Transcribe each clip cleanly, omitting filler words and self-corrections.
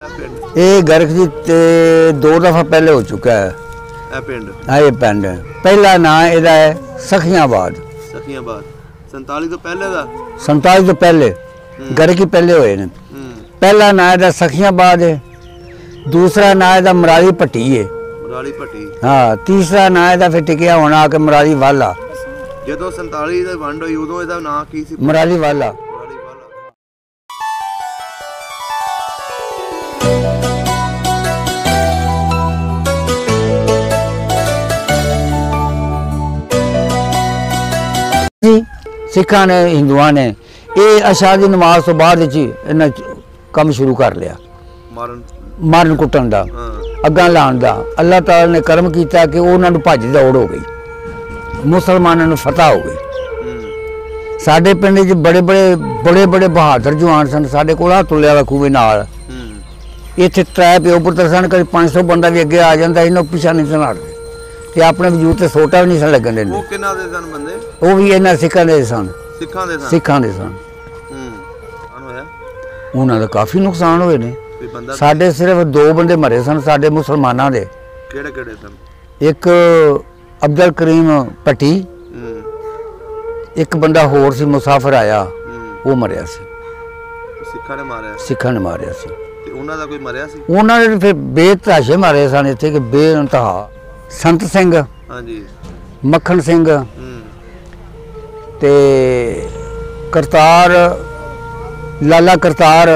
ये गर्क जी 2 दफा पहले हो चुका है। ये पिंड पहला ना इहदा है सखियाबाद। 47 तो पहले दा 47 तो पहले गर्क ही पहले होए ने। पहला ना इहदा सखियाबाद है, दूसरा ना इहदा मराली भट्टी है। हाँ, तीसरा ना इहदा फिर टिकिया होना आके मराली वाला। जदों 47 दी वंड होई उदों इहदा नाम की सी? मराली वाला। सिखा ने हिंदुआ ने ये अशा की नमाज तो बाद इन्हें कम शुरू कर लिया, मारन कुटन का, अग्गा लाने का। अल्लाह ताला ने कर्म किया कि उन्होंने भज दौड़ हो गई, मुसलमानों ने फतह हो गई। साडे पिंड च बड़े बड़े बड़े बहादुर जवान सन। साडे कोल तुलिया वाला खूबे नाल इत्थे 3 प्यो पुत्र सन। कभी 500 बंदा भी अगे आ जाता, इन्होंने पिछा नहीं सन हटते ते अपने वजूद ते सोटा भी नहीं सन लगन देंदे। वो भी इन्हां सिखां दे सन। सिखां दे सन। उन्हां दा काफ़ी नुकसान होए ने। साडे सिर्फ 2 बंदे मरे सन साडे मुसलमानां दे। किहड़े सन? एक अब्दुल करीम भट्टी, एक बंदा होर सी मुसाफिर आया, वो मरिया सी। सिखां ने मारिया सी। ते उन्हां दा कोई मरिया सी? उन्हां ने फिर बेतहाशे मारे सन इत्थे कि बेइंतहा। संत सिंह, मक्खन सिंह ते करतार, लाला करतार,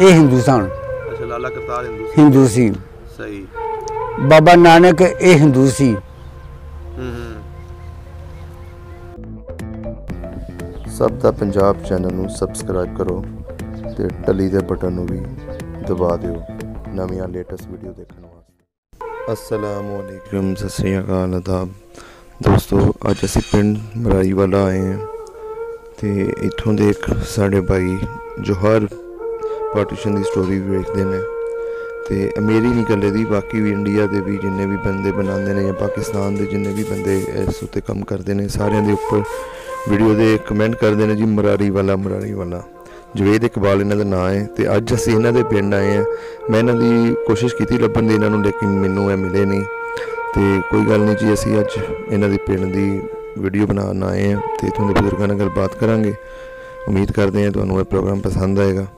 ये हिंदू सन। अच्छा, लाला करतार हिंदू सी। सही। बाबा नानक ये हिंदू सी। सब दा पंजाब चैनल नूं सबसक्राइब करो ते टली दे बटन नूं भी दबा दिओ नवीं लेटेस्ट वीडियो देखने वास्ते। अस्सलामु अलैकुम, सत श्री अकाल, आदाब दोस्तों। अज असी पिंड मराई वाला आए हैं तो इत्थों दे एक साढ़े भाई जो हर पार्टीशन की स्टोरी वेखते हैं तो मेरी नहीं कल्ले दी, बाकी भी इंडिया के भी जिन्ने भी बंदे बनाते हैं या पाकिस्तान के जिन्ने भी बंदे इस उत्ते कम करते हैं सारिਆਂ ਦੇ ਉੱਪਰ वीडियो दे कमेंट करते हैं जी मरारी वाला जवेद इकबाल इन्हों का नाम है। तो अज असी इन्हों के पिंड आए हैं। मैं इन्हों की कोशिश की लभन की इन्हों, लेकिन मैनू ये मिले नहीं। तो कोई गल नहीं जी, असी अज इन्हों की पिंड की वीडियो बनाने आए हैं तो इतों के बजुर्गों नाल गलबात करांगे। उम्मीद करते हैं तुहानूं ये प्रोग्राम पसंद आएगा।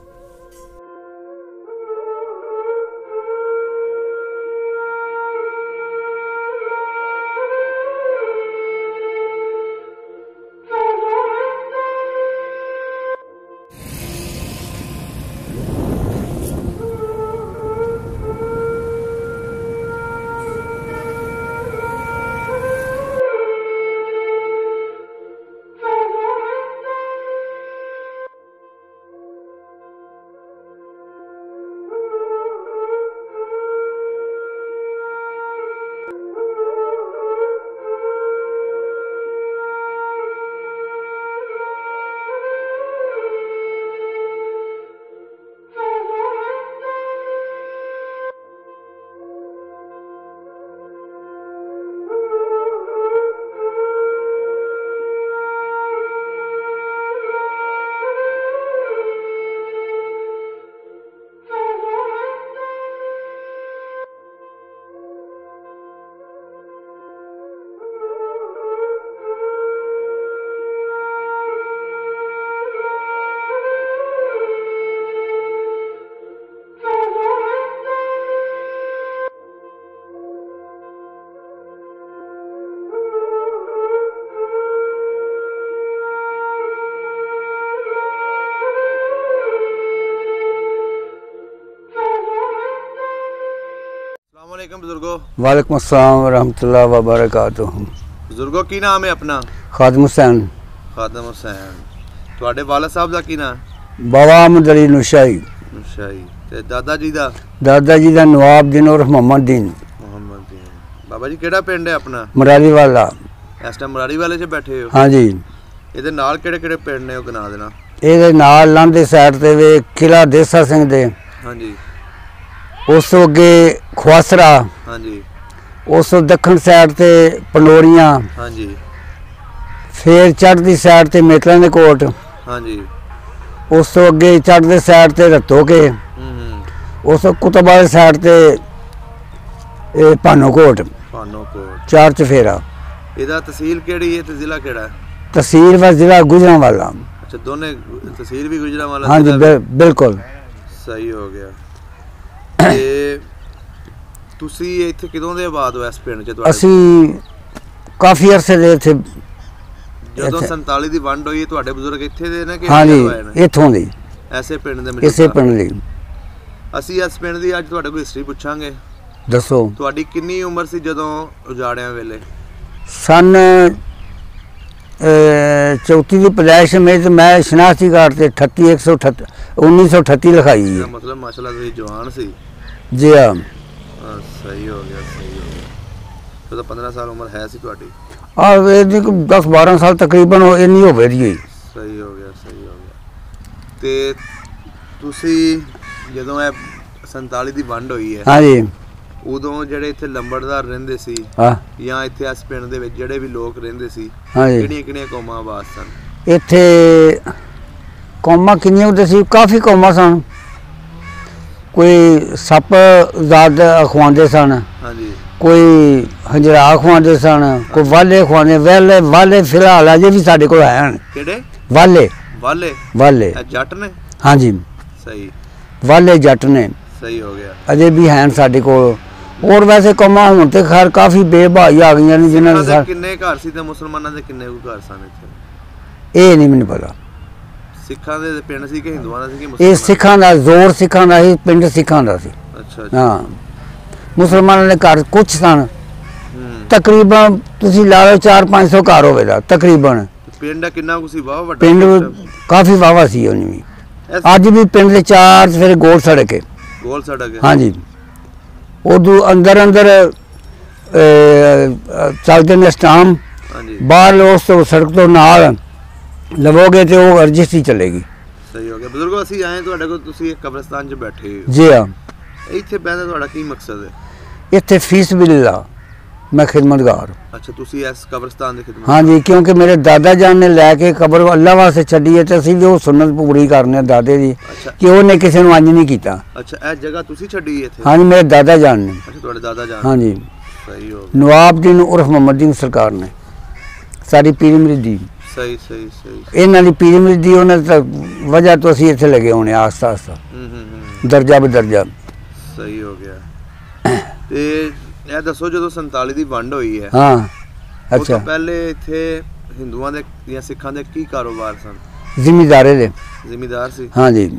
वालेकुम अस्सलाम वरहमतुल्लाहि वबरकातुह। बुजुर्गो की नाम है अपना? खादम हुसैन। खादम हुसैन। तुहाडे वालिद साहब दा की नाम? बाबा अहमद अली नुशाई। ते दादा जी दा? दादा जी दा नवाबुद्दीन और मोहम्मद दीन। बाबा जी केड़ा पिंड है अपना? मरारी वाला। इस टाइम मरारी वाले च बैठे हो? हाँ जी। इहदे नाल केड़े पिंड ने, गिना देना। इहदे नाल लांदे साइड ते वे किला देसा सिंह दे। हाँ जी। उस अगे खुआसरा। हाँ जी। उस दखन साइड ते पंडोरियां। हाँ जी। फिर चढ़दी साइड ते मेटलां दे कोट। हाँ जी। उस तो अगे चढ़दे साइड ते रत्तो के। ਉਸ ਕੁਤਬ ਵਾਲੀ ਸਾਈਡ ਤੇ ਇਹ ਭਾਨੋਕੋਟ ਭਾਨੋਕੋਟ। ਚਾਰ ਚਫੇਰਾ। ਇਹਦਾ ਤਹਿਸੀਲ ਕਿਹੜੀ ਹੈ ਤੇ ਜ਼ਿਲ੍ਹਾ ਕਿਹੜਾ ਹੈ? ਤਹਿਸੀਲ व ਜ਼ਿਲ੍ਹਾ ਗੁਜਰਾਂਵਾਲਾ। ਅੱਛਾ, ਦੋਨੇ ਤਹਿਸੀਲ ਵੀ ਗੁਜਰਾਂਵਾਲਾ? हाँ जी बिल्कुल। ਸਹੀ ਹੋ ਗਿਆ। ਤੇ ਤੁਸੀਂ ਇੱਥੇ ਕਿਦੋਂ ਦੇ ਆਬਾਦ ਹੋ ਇਸ ਪਿੰਡ 'ਚ ਤੁਹਾਡੇ? ਅਸੀਂ ਕਾਫੀ ਅਰਸੇ ਦੇ ਇੱਥੇ। ਜਦੋਂ 47 ਦੀ ਵੰਡ ਹੋਈ ਤੁਹਾਡੇ ਬਜ਼ੁਰਗ ਇੱਥੇ ਦੇ ਨੇ ਕਿ हाँ जी ਹੋਏ ਨੇ? ਇੱਥੋਂ ਦੀ, ਐਸੇ ਪਿੰਡ ਦੇ ਇਸੇ ਪਿੰਡ ਦੀ। ਅਸੀਂ ਇਸ ਪਿੰਡ ਦੀ ਅੱਜ ਤੁਹਾਡੇ ਕੋਲ ਹਿਸਟਰੀ ਪੁੱਛਾਂਗੇ। ਦੱਸੋ। ਤੁਹਾਡੀ ਕਿੰਨੀ ਉਮਰ ਸੀ ਜਦੋਂ ਉਜਾੜਿਆਂ ਵੇਲੇ? ਸਨ 34 ਦੀ ਪੈਦਾਇਸ਼ ਮੇਂ ਤੇ ਮੈਂ ਸ਼ਨਾਖਤੀ ਕਾਰਡ ਤੇ 1938 ਲਿਖਾਈ ਇਹਦਾ ਹੈ। ਮਤਲਬ ਮਾਸ਼ਾਅੱਲਾ ਤੁਸੀਂ ਜਵਾਨ ਸੀ। ਜੀ ਹਾਂ। ਸਹੀ ਹੋ ਗਿਆ, ਸਹੀ ਹੋ ਗਿਆ। ਤਾਂ 15 ਸਾਲ ਉਮਰ ਹੈ ਸੀ ਤੁਹਾਡੀ? ਆਹ ਇਹਦੀ 10-12 ਸਾਲ ਤਕਰੀਬਨ ਇੰਨੀ ਹੋਵੇ ਜੀ। ਸਹੀ ਹੋ ਗਿਆ, ਸਹੀ ਹੋ ਗਿਆ। ਤੇ ਤੁਸੀਂ ਜਦੋਂ ਇਹ 47 ਦੀ ਵੰਡ ਹੋਈ ਹੈ, ਹਾਂਜੀ ਉਦੋਂ ਜਿਹੜੇ ਇੱਥੇ ਲੰਬੜਦਾਰ ਰਹਿੰਦੇ ਸੀ ਹਾਂ ਜਾਂ ਇੱਥੇ ਇਸ ਪਿੰਡ ਦੇ ਵਿੱਚ ਜਿਹੜੇ ਵੀ ਲੋਕ ਰਹਿੰਦੇ ਸੀ, ਹਾਂਜੀ ਕਿਹੜੀਆਂ ਕਿਹੜੀਆਂ ਕੌਮਾਂ ਆਬਾਦ ਸਨ? ਇੱਥੇ ਕੌਮਾਂ ਕਿੰਨੀਆਂ ਹੁੰਦੀਆਂ ਸੀ? ਕਾਫੀ ਕੌਮਾਂ ਸਨ। ਕੋਈ ਸੱਪ ਜ਼ਾਤ ਖਵਾਉਂਦੇ ਸਨ, ਹਾਂਜੀ। ਕੋਈ ਹੰਜਰਾ ਖਵਾਉਂਦੇ ਸਨ, ਕੋਈ ਵਾਲੇ ਖਵਾਉਂਦੇ। ਵਾਲੇ ਫਿਲਹਾਲ ਅਜੇ ਵੀ ਸਾਡੇ ਕੋਲ ਹਨ। ਕਿਹੜੇ ਵਾਲੇ? ਵਾਲੇ? ਵਾਲੇ ਇਹ ਜੱਟ ਨੇ? ਹਾਂਜੀ ਸਹੀ, ਵਾਲੇ ਜੱਟ ਨੇ, ਸਹੀ ਹੋ ਗਿਆ। ਅਜੇ ਵੀ ਹਨ ਸਾਡੇ ਕੋਲ। ਹੋਰ ਵੈਸੇ ਕੌਮਾਂ ਹੁਣ ਤੇ ਖੈਰ ਕਾਫੀ ਬੇਭਾਈ ਆ ਗਈਆਂ ਨੇ ਜਿਨ੍ਹਾਂ ਸਿੱਖਾਂ ਦੇ ਦੇ ਕਿੰਨੇ ਘਰ ਸੀ ਤੇ ਮੁਸਲਮਾਨਾਂ ਦੇ ਕਿੰਨੇ ਕੁ ਘਰ ਸਨ ਇੱਥੇ? ਇਹ ਨਹੀਂ ਮੈਨੂੰ ਪਤਾ। ਸਿੱਖਾਂ ਦੇ ਪਿੰਡ ਸੀ ਕਿ ਹਿੰਦੂਆਂ ਦਾ ਸੀ ਕਿ ਇਹ ਮੁਸਲਮਾਨਾਂ ਸਿੱਖਾਂ ਦਾ ਜ਼ੋਰ, ਸਿੱਖਾਂ ਦਾ ਹੀ ਪਿੰਡ ਸਿੱਖਾਂ ਦਾ ਸੀ। ਅੱਛਾ ਅੱਛਾ। ਹਾਂ ਮੁਸਲਮਾਨਾਂ ਦੇ ਘਰ ਕੁਛ ਸਨ। ਹੂੰ। ਤਕਰੀਬਨ ਤੁਸੀਂ ਲਾ ਲਓ 400-500 ਘਰ ਹੋਵੇਗਾ ਤਕਰੀਬਨ। ਪਿੰਡ ਕਿੰਨਾ ਕੁ ਸੀ? ਬਹੁਤ ਵੱਡਾ ਪਿੰਡ ਕਾਫੀ ਵਾਵਾ ਸੀ ਉਹਨੇ ਵੀ। ਅੱਜ ਵੀ ਪਿੰਡ ਦੇ ਚਾਰ ਸਵੇਰੇ ਗੋਲ ਸੜਕ ਹੈ। ਗੋਲ ਸੜਕ ਹੈ? ਹਾਂਜੀ। ਉਦੋਂ ਅੰਦਰ ਚੱਲਦੇ ਨੇ ਸਟਾਮ। ਹਾਂਜੀ। ਬਾਹਰ ਉਸ ਤੋਂ ਸੜਕ ਤੋਂ ਨਾਲ ਲਵੋਗੇ ਤੇ ਉਹ ਰਜਿਸਟਰੀ ਚੱਲੇਗੀ। ਸਹੀ ਹੋ ਗਿਆ। ਬਜ਼ੁਰਗੋ ਅਸੀਂ ਆਏ ਤੁਹਾਡੇ ਕੋਲ, ਤੁਸੀਂ ਇੱਕ ਕਬਰਸਤਾਨ 'ਚ ਬੈਠੇ ਹੋ। ਜੀ ਹਾਂ। ਇੱਥੇ ਬਹਿਣ ਦਾ ਤੁਹਾਡਾ ਕੀ ਮਕਸਦ ਹੈ? ਇੱਥੇ ਫੀਸ ਬਿਲਲਾ ਮੈਂ ਖਿਦਮਤਗਾਰ। ਅੱਛਾ, ਤੁਸੀਂ ਇਸ ਕਬਰਸਤਾਨ ਦੀ ਖਿਦਮਤ? ਹਾਂਜੀ ਕਿਉਂਕਿ ਮੇਰੇ ਦਾਦਾ ਜਾਨ ਨੇ ਲੈ ਕੇ ਕਬਰ ਅੱਲਾਹ ਵਾਸਤੇ ਛੱਡੀ ਹੈ ਤੇ ਅਸੀਂ ਵੀ ਉਹ ਸੁਨਨਤ ਪੂਰੀ ਕਰਨੇ ਆ ਦਾਦੇ ਦੀ ਅੱਛਾ। ਕਿ ਉਹਨੇ ਕਿਸੇ ਨੂੰ ਅੰਜ ਨਹੀਂ ਕੀਤਾ। ਅੱਛਾ, ਇਹ ਜਗ੍ਹਾ ਤੁਸੀਂ ਛੱਡੀ ਹੈ ਇੱਥੇ? ਹਾਂਜੀ ਮੇਰੇ ਦਾਦਾ ਜਾਨ ਨੇ। ਅੱਛਾ, ਤੁਹਾਡੇ ਦਾਦਾ ਜਾਨ? ਹਾਂਜੀ। ਸਹੀ ਹੋ ਗਿਆ। ਨਵਾਬਦੀਨ ਉਰਫ ਮੁਹੰਮਦੀਨ ਸਰਕਾਰ ਨੇ ਸਾਡੀ ਪੀਰੀ ਮਰੀਦੀ। ਸਹੀ ਸਹੀ ਸਹੀ। ਇਹਨਾਂ ਦੀ ਪੀਰੀ ਮਰੀਦੀ ਉਹਨਾਂ ਦੀ ਵਜ੍ਹਾ ਤੋਂ ਅਸੀਂ ਇੱਥੇ ਲੱਗੇ ਹੋਣੇ ਆਸਤਾ ਆਸਤਾ ਹੂੰ। ਦਰਜਾ ਬਦਰਜਾ। ਸਹੀ ਹੋ ਗਿਆ। ਤੇ ਇਹ ਦੱਸੋ ਜਦੋਂ 47 ਦੀ ਵੰਡ ਹੋਈ ਹੈ, ਹਾਂ ਉਸ ਅੱਛਾ ਤੋਂ ਪਹਿਲੇ ਇੱਥੇ ਹਿੰਦੂਆਂ ਦੇ ਜਾਂ ਸਿੱਖਾਂ ਦੇ ਕੀ ਕਾਰੋਬਾਰ ਸਨ? ਜ਼ਿਮੀਦਾਰੇ ਦੇ। ਜ਼ਿਮੀਦਾਰ ਸੀ? ਹਾਂਜੀ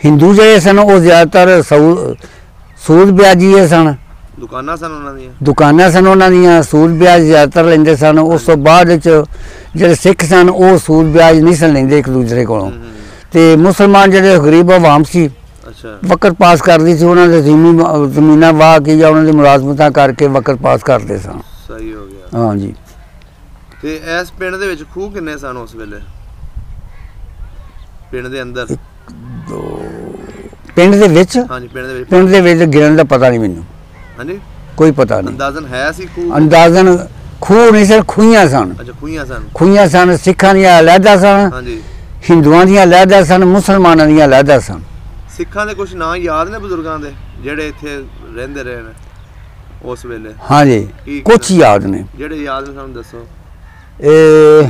ਹਿੰਦੂ ਜਿਹੜੇ ਸਨ ਉਹ ਜ਼ਿਆਦਾਤਰ ਸੂਦ ਵਿਆਜੀਏ ਸਨ। ਦੁਕਾਨਾਂ ਸਨ ਉਹਨਾਂ ਦੀਆਂ? ਦੁਕਾਨਾਂ ਸਨ ਉਹਨਾਂ ਦੀਆਂ, ਸੂਦ ਵਿਆਜ ਜ਼ਿਆਦਾਤਰ ਲੈਂਦੇ ਸਨ। ਉਸ ਤੋਂ ਬਾਅਦ ਵਿੱਚ ਜਿਹੜੇ ਸਿੱਖ ਸਨ ਉਹ ਸੂਦ ਵਿਆਜ ਨਹੀਂ ਸਨ ਲੈਂਦੇ ਇੱਕ ਦੂਸਰੇ ਕੋਲੋਂ। ਤੇ ਮੁਸਲਮਾਨ ਜਿਹੜੇ ਗਰੀਬ ਆਵਾਮ ਸੀ ਅੱਛਾ। ਵਕਤ ਪਾਸ ਕਰਦੀ ਸੀ, ਉਹਨਾਂ ਦੇ ਜ਼ਮੀਨਾਂ ਵਾਹ ਕੇ ਜਾਂ ਉਹਨਾਂ ਦੀ ਮੁਲਾਜ਼ਮਤਾਂ ਕਰਕੇ ਵਕਤ ਪਾਸ ਕਰਦੇ ਸਨ। ਸਹੀ ਹੋ ਗਿਆ। ਹਾਂਜੀ। ਤੇ ਇਸ ਪਿੰਡ ਦੇ ਵਿੱਚ ਖੂਹ ਕਿੰਨੇ ਸਨ ਉਸ ਵੇਲੇ ਪਿੰਡ ਦੇ ਅੰਦਰ? ਪਿੰਡ ਦੇ ਵਿੱਚ? ਹਾਂਜੀ, ਪਿੰਡ ਦੇ ਵਿੱਚ ਗਿਣਨ ਦਾ ਪਤਾ ਨਹੀਂ ਮੈਨੂੰ। ਹਾਂਜੀ, ਕੋਈ ਪਤਾ ਨਹੀਂ। ਅੰਦਾਜ਼ਨ ਹੈ ਸੀ ਖੂਹ? ਅੰਦਾਜ਼ਨ ਖੂਹ ਨਹੀਂ ਸਰ, ਖੂਹੀਆਂ ਸਨ। ਅੱਛਾ, ਖੂਹੀਆਂ ਸਨ। ਖੂਹੀਆਂ ਸਨ। ਸਿੱਖਾਂ ਦੀਆਂ ਅਲੱਗਾ ਸਨ, ਹਾਂਜੀ। ਹਿੰਦੂਆਂ ਦੀਆਂ ਅਲੱਗਾ ਸਨ, ਮੁਸਲਮਾਨਾਂ ਦੀਆਂ ਅਲੱਗਾ ਸਨ। ਸਿੱਖਾਂ ਦੇ ਕੁਝ ਨਾਂ ਯਾਦ ਨੇ ਬਜ਼ੁਰਗਾਂ ਦੇ ਜਿਹੜੇ ਇੱਥੇ ਰਹਿੰਦੇ ਰਹੇ ਨੇ ਉਸ ਵੇਲੇ? ਹਾਂਜੀ ਕੁਛ ਯਾਦ ਨੇ। ਜਿਹੜੇ ਯਾਦ ਨੇ ਸਾਨੂੰ ਦੱਸੋ। ਇਹ